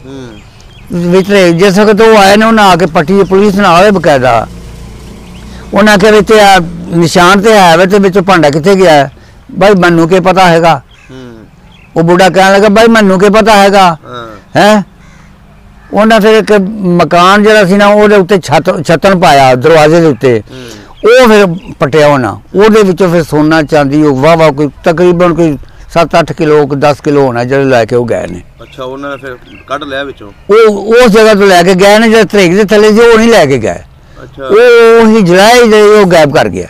ਵਿੱਚ। ਜਿਸ ਵਕਤ ਉਹ ਆਏ ਨੇ ਉਹਨਾਂ ਆ ਕੇ ਪੱਟੀ ਪੁਲਿਸ ਨਾਲ ਆਏ ਬਕਾਇਦਾ। ਉਹਨਾਂ ਆਖਿਆ ਵਿੱਚ ਨਿਸ਼ਾਨ ਤੇ ਹੈ ਤੇ ਵਿੱਚੋਂ ਭਾਂਡਾ ਕਿੱਥੇ ਗਿਆ? ਬਾਈ ਮੈਨੂੰ ਕੀ ਪਤਾ ਹੈਗਾ। ਉਹ ਬੁੱਢਾ ਕਹਿਣ ਲੱਗਾ ਬਾਈ ਮੈਨੂੰ ਕੀ ਪਤਾ ਹੈਗਾ ਹੈ। ਉਹਨਾਂ ਫਿਰ ਇੱਕ ਮਕਾਨ ਜਿਹੜਾ ਸੀ ਨਾ ਉਹਦੇ ਉੱਤੇ ਛੱਤਣ ਪਾਇਆ ਦਰਵਾਜ਼ੇ ਦੇ ਉੱਤੇ, ਉਹ ਫਿਰ ਪਟਿਆ ਉਹਨਾਂ। ਉਹਦੇ ਵਿੱਚੋਂ ਫਿਰ ਸੋਨਾ ਚਾਂਦੀ ਉਹ ਵਾਹ ਕੋਈ ਤਕਰੀਬਨ ਕੋਈ 7-8 ਕਿਲੋ 10 ਕਿਲੋ ਹੋਣਾ ਜਿਹੜੇ ਲੈ ਕੇ ਉਹ ਗਏ ਨੇ। ਅੱਛਾ, ਉਹਨਾਂ ਨੇ ਫਿਰ ਕੱਢ ਲਿਆ ਵਿੱਚੋਂ? ਉਹ ਉਸ ਜਗ੍ਹਾ ਤੋਂ ਲੈ ਕੇ ਗਏ ਨੇ, ਜਿਹੜੇ ਧਰੇਕ ਦੇ ਥੱਲੇ ਸੀ ਉਹ ਨਹੀਂ ਲੈ ਕੇ ਗਏ। ਉਹ ਹੀ ਜਲਾਏ, ਉਹ ਗਾਇਬ ਕਰ ਗਿਆ।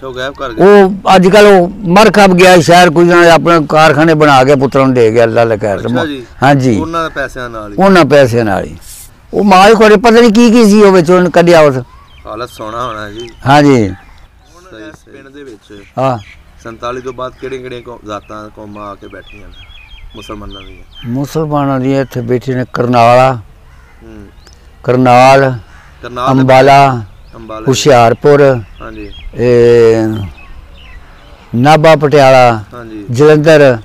ਉਹ ਅੱਜ ਕੱਲ ਉਹ ਮਰ ਖੱਪ ਗਿਆ ਸ਼ਹਿਰ, ਕੋਈ ਆਪਣੇ ਕਾਰਖਾਨੇ ਬਣਾ ਕੇ ਪੁੱਤਰਾਂ ਨੂੰ ਦੇ ਗਿਆ। ਅੱਲਾ ਖੈਰ। ਹਾਂਜੀ, ਉਹਨਾਂ ਪੈਸਿਆਂ ਨਾਲ ਹੀ ਉਹ ਮਾਲ ਕੋਲੇ ਪਤਾ ਨਹੀਂ ਕੀ ਸੀ ਉਹ ਵਿੱਚ ਉਹਨੇ ਕੱਢਿਆ। ਉਸ ਹਾਲਤ ਸੋਹਣਾ ਹੋਣਾ ਜੀ। ਹਾਂਜੀ, ਪਿੰਡ ਦੇ ਵਿੱਚ ਹਾਂ 47 ਤੋਂ ਬਾਅਦ ਕਿਹੜੀਆਂ ਜ਼ਾਤਾਂ ਕੌਮਾਂ ਆ ਕੇ ਬੈਠੀਆਂ ਨੇ ਮੁਸਲਮਾਨਾਂ ਦੀਆਂ? ਇੱਥੇ ਬੈਠੇ ਨੇ ਕਰਨਾਲ, ਅੰਬਾਲਾ, ਹੁਸ਼ਿਆਰਪੁਰ, ਨਾਭਾ, ਪਟਿਆਲਾ, ਜਲੰਧਰ,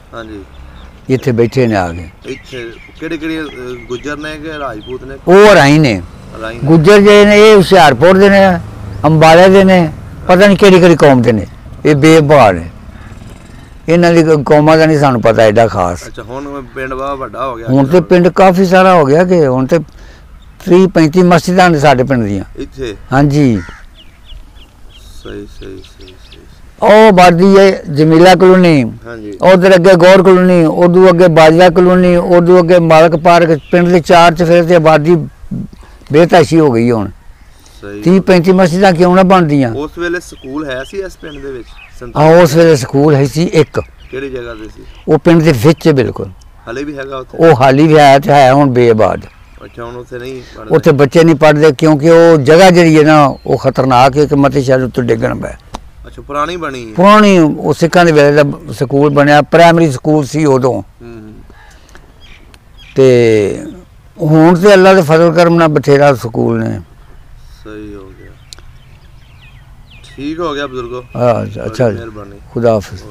ਇੱਥੇ ਬੈਠੇ ਨੇ ਆ ਕੇ। ਗੁੱਜਰ ਨੇ ਕਿ ਰਾਜਪੂਤ ਨੇ? ਉਹ ਰਾਈ ਨੇ। ਗੁੱਜਰ ਜਿਹੜੇ ਨੇ ਇਹ ਹੁਸ਼ਿਆਰਪੁਰ ਦੇ ਨੇ, ਅੰਬਾਲੇ ਦੇ ਨੇ, ਪਤਾ ਨਹੀਂ ਕਿਹੜੀ ਕਿਹੜੀ ਕੌਮ ਦੇ ਨੇ। ਇਹ ਬੇਬਹਾਰ ਨੇ, ਇਹਨਾਂ ਦੀ ਕੌਮਾਂ ਦਾ ਨਹੀਂ ਸਾਨੂੰ ਪਤਾ ਐਡਾ ਖਾਸ। ਹੁਣ ਪਿੰਡ ਵੱਡਾ ਹੋ ਗਿਆ? ਹੁਣ ਤੇ ਪਿੰਡ ਕਾਫੀ ਸਾਰਾ ਹੋ ਗਿਆ ਕਿ ਹੁਣ ਤੇ 30-35 ਮਸਜਿਦਾਂ ਨੇ ਸਾਡੇ ਪਿੰਡ ਦੀਆਂ ਇੱਥੇ। ਹਾਂਜੀ, ਸਹੀ। ਉਹ ਬਾਦੀ ਹੈ ਜਮੀਲਾ ਕਲੋਨੀ, ਉਧਰ ਅੱਗੇ ਗੌਰ ਕਲੋਨੀ, ਉਦੋਂ ਅੱਗੇ ਬਾਜਵਾ ਕਲੋਨੀ, ਉਦੋਂ ਅੱਗੇ ਮਾਲਕ ਪਾਰਕ। ਪਿੰਡ ਦੇ 4 ਚ ਫਿਰ ਤੇ ਆਬਾਦੀ ਬੇਤਾਸ਼ੀ ਹੋ ਗਈ। ਹੁਣ 30-35 ਮਸਜਿਦਾਂ ਕਿਉਂ ਨਾ ਬਣਦੀਆਂ? ਉਸ ਵੇਲੇ ਸਕੂਲ ਹੈ ਸੀ ਇਸ ਪਿੰਡ ਦੇ ਵਿੱਚ? ਹਾਂ, ਉਸ ਵੇਲੇ ਸਕੂਲ ਹੈ ਸੀ ਇੱਕ। ਕਿਹੜੀ ਜਗ੍ਹਾ ਤੇ ਸੀ? ਉਹ ਪਿੰਡ ਦੇ ਵਿੱਚ ਬਿਲਕੁਲ। ਹਾਲੇ ਵੀ ਹੈਗਾ ਉੱਥੇ? ਉਹ ਹਾਲੀ ਵੀ ਹੈ ਤੇ ਹੈ ਹੁਣ ਬੇਆਬਾਦ। ਅੱਛਾ, ਹੁਣ ਉੱਥੇ ਨਹੀਂ ਪੜ੍ਹਦੇ? ਉੱਥੇ ਬੱਚੇ ਨਹੀਂ ਪੜ੍ਹਦੇ ਕਿਉਂਕਿ ਉਹ ਜਗ੍ਹਾ ਜਿਹੜੀ ਹੈ ਨਾ ਉਹ ਖਤਰਨਾਕ ਹੈ ਕਿ ਮਤੇ ਸ਼ਾਇਦ ਉੱਤੇ ਡਿੱਗਣ ਪਏ। ਅੱਛਾ, ਪੁਰਾਣੀ ਬਣੀ? ਪੁਰਾਣੀ, ਉਹ ਸਿੱਖਾਂ ਦੇ ਵੇਲੇ ਦਾ ਸਕੂਲ ਬਣਿਆ, ਪ੍ਰਾਇਮਰੀ ਸਕੂਲ ਸੀ ਉਦੋਂ। ਤੇ ਹੁਣ ਤੇ ਅੱਲਾ ਦੇ ਫਜ਼ਲ ਕਰਮ ਨਾਲ ਬਥੇਰਾ ਸਕੂਲ ਨੇ। ਸਹੀ ਹੋ ਗਿਆ, ਠੀਕ ਹੋ ਗਿਆ ਬਜ਼ੁਰਗੋ। ਅੱਛਾ, ਖੁਦਾ ਹਾਫਿਜ਼।